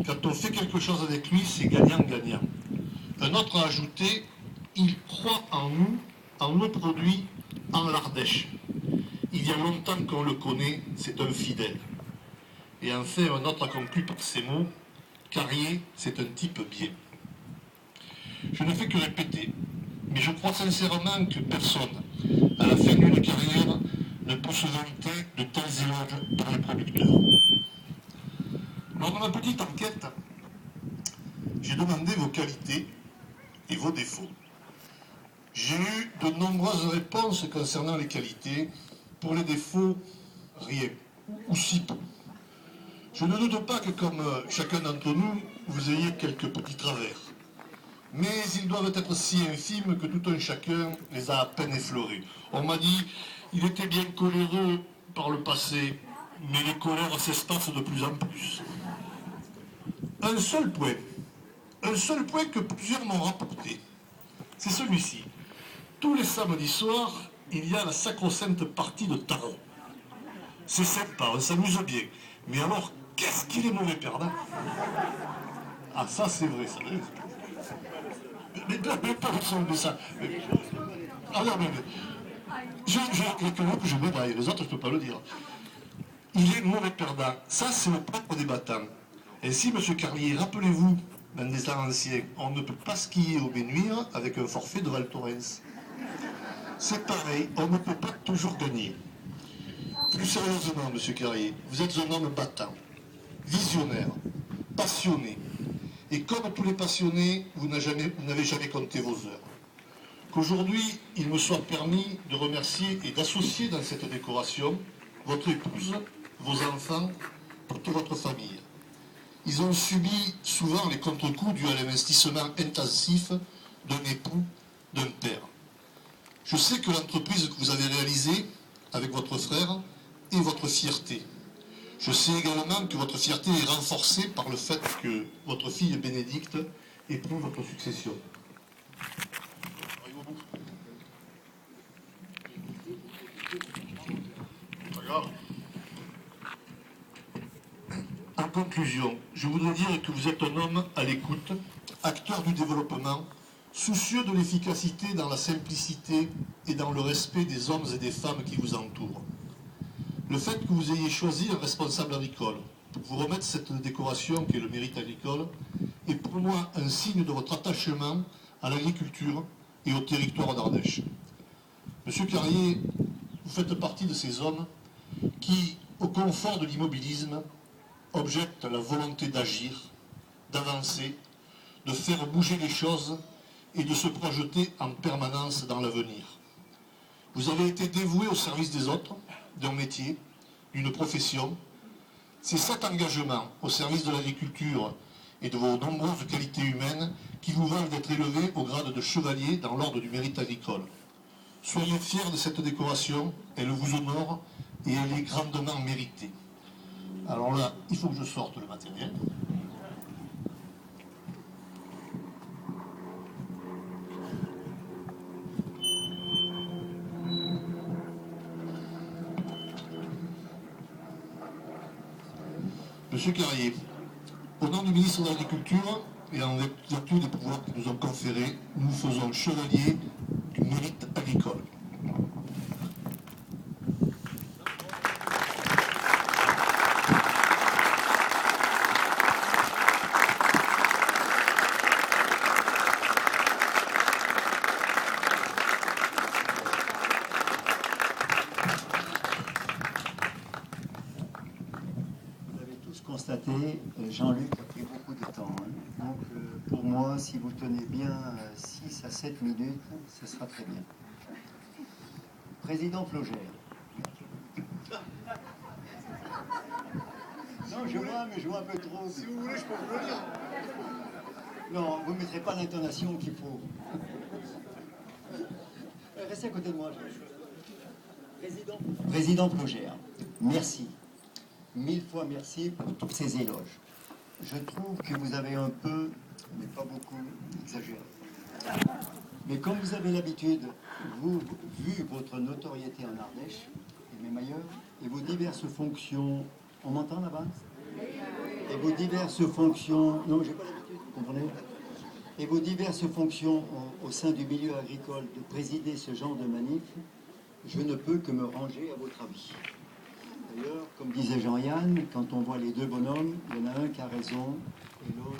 Quand on fait quelque chose avec lui, c'est gagnant-gagnant. Un autre a ajouté, il croit en nous, en nos produits, en l'Ardèche. Il y a longtemps qu'on le connaît, c'est un fidèle. Et enfin, un autre a conclu par ces mots, Carrier, c'est un type bien. Je ne fais que répéter, mais je crois sincèrement que personne, à la fin d'une carrière, ne peut se vanter de tels éloges par les producteurs. Lors de ma petite enquête, j'ai demandé vos qualités et vos défauts. J'ai eu de nombreuses réponses concernant les qualités. Pour les défauts, rien, ou si peu. Je ne doute pas que, comme chacun d'entre nous, vous ayez quelques petits travers. Mais ils doivent être si infimes que tout un chacun les a à peine effleurés. On m'a dit, il était bien coléreux par le passé, mais les colères s'espacent de plus en plus. Un seul point que plusieurs m'ont rapporté, c'est celui-ci. Tous les samedis soirs, il y a la sacro-sainte partie de tarot. C'est sympa, on s'amuse bien. Mais alors, qu'est-ce qu'il est mauvais perdant? Ah, ça c'est vrai, ça. Mais personne de ça. Ah non, mais je médaille, les autres, je ne peux pas le dire. Il est mauvais perdant. Ça, c'est le propre des battants. Ainsi, M. Carlier, rappelez-vous, dans des temps anciens, on ne peut pas skier au Bénuire avec un forfait de Val Thorens. C'est pareil, on ne peut pas toujours gagner. Plus sérieusement, M. Carrier, vous êtes un homme battant, visionnaire, passionné. Et comme tous les passionnés, vous n'avez jamais compté vos heures. Qu'aujourd'hui, il me soit permis de remercier et d'associer dans cette décoration votre épouse, vos enfants, toute votre famille. Ils ont subi souvent les contre-coups dus à l'investissement intensif d'un époux, d'un père. Je sais que l'entreprise que vous avez réalisée avec votre frère est votre fierté. Je sais également que votre fierté est renforcée par le fait que votre fille Bénédicte épouse votre succession. En conclusion, je voudrais dire que vous êtes un homme à l'écoute, acteur du développement, soucieux de l'efficacité dans la simplicité et dans le respect des hommes et des femmes qui vous entourent. Le fait que vous ayez choisi un responsable agricole pour vous remettre cette décoration qui est le mérite agricole est pour moi un signe de votre attachement à l'agriculture et au territoire d'Ardèche. Monsieur Carrier, vous faites partie de ces hommes qui, au confort de l'immobilisme, objectent la volonté d'agir, d'avancer, de faire bouger les choses et de se projeter en permanence dans l'avenir. Vous avez été dévoué au service des autres, d'un métier, d'une profession. C'est cet engagement au service de l'agriculture et de vos nombreuses qualités humaines qui vous valent d'être élevé au grade de chevalier dans l'ordre du mérite agricole. Soyez fiers de cette décoration, elle vous honore et elle est grandement méritée. Alors là, il faut que je sorte le matériel. Monsieur Carrier, au nom du ministre de l'Agriculture et en vertu des pouvoirs que nous ont conférés, nous faisons chevalier du mérite agricole. Constaté, Jean-Luc a pris beaucoup de temps. Donc pour moi, si vous tenez bien 6 à 7 minutes, ce sera très bien. Président Flogère. Non, je vois, mais je vois un peu trop. Si vous voulez, je peux vous le dire. Non, vous ne mettrez pas l'intonation qu'il faut. Restez à côté de moi. Président Flogère, merci. 1000 fois merci pour tous ces éloges. Je trouve que vous avez un peu, mais pas beaucoup, exagéré. Mais comme vous avez l'habitude, vous, vu votre notoriété en Ardèche, et même ailleurs, et vos diverses fonctions, on m'entend là-bas? et vos diverses fonctions, non, j'ai pas l'habitude, vous comprenez, et vos diverses fonctions au sein du milieu agricole de présider ce genre de manif, je ne peux que me ranger à votre avis. D'ailleurs, comme disait Jean-Yann, quand on voit les deux bonhommes, il y en a un qui a raison et l'autre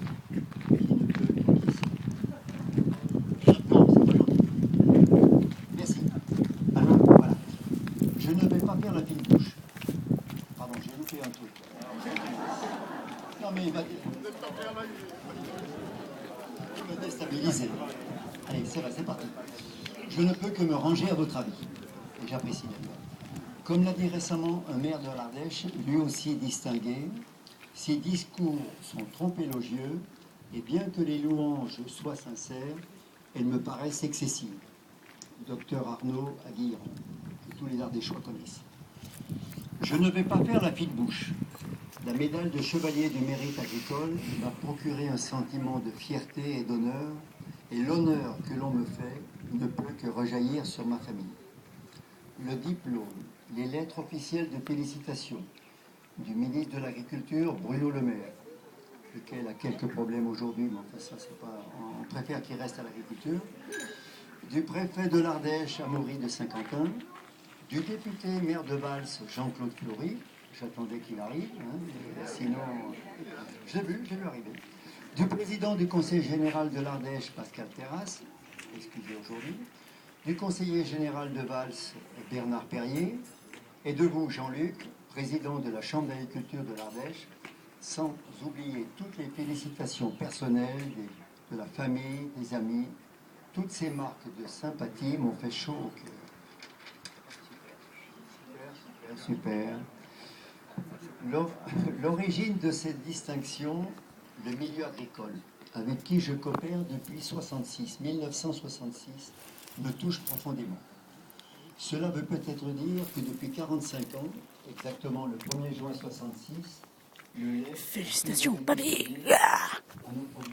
qui ne peut qu'acquiescer. Non, c'est pas gentil. Merci. Alors, voilà. Je ne vais pas faire la fine bouche. Pardon, j'ai loupé un truc. Non, mais il va me déstabiliser. Allez, c'est vrai, c'est parti. Je ne peux que me ranger à votre avis. Et j'apprécie d'ailleurs. Comme l'a dit récemment un maire de l'Ardèche, lui aussi distingué, ses discours sont trop élogieux et bien que les louanges soient sincères, elles me paraissent excessives. Docteur Arnaud Aguirre, que tous les Ardéchois connaissent. Je ne vais pas faire la fine bouche. La médaille de chevalier du mérite agricole m'a procuré un sentiment de fierté et d'honneur, et l'honneur que l'on me fait ne peut que rejaillir sur ma famille. Le diplôme, les lettres officielles de félicitations du ministre de l'Agriculture, Bruno Le Maire, lequel a quelques problèmes aujourd'hui, mais enfin ça c'est pas... On préfère qu'il reste à l'agriculture, du préfet de l'Ardèche, Amaury de Saint-Quentin, du député maire de Vals, Jean-Claude Fleury, j'attendais qu'il arrive, hein, sinon je l'ai vu arriver, du président du conseil général de l'Ardèche, Pascal Terrasse, excusez aujourd'hui, du conseiller général de Vals, Bernard Perrier, et de vous, Jean-Luc, président de la Chambre d'agriculture de l'Ardèche, sans oublier toutes les félicitations personnelles de la famille, des amis. Toutes ces marques de sympathie m'ont fait chaud au cœur. Super. L'origine de cette distinction, le milieu agricole, avec qui je coopère depuis 1966, me touche profondément. Cela veut peut-être dire que depuis 45 ans, exactement le 1er juin 66, le lait... Félicitations, papy! Un autre produit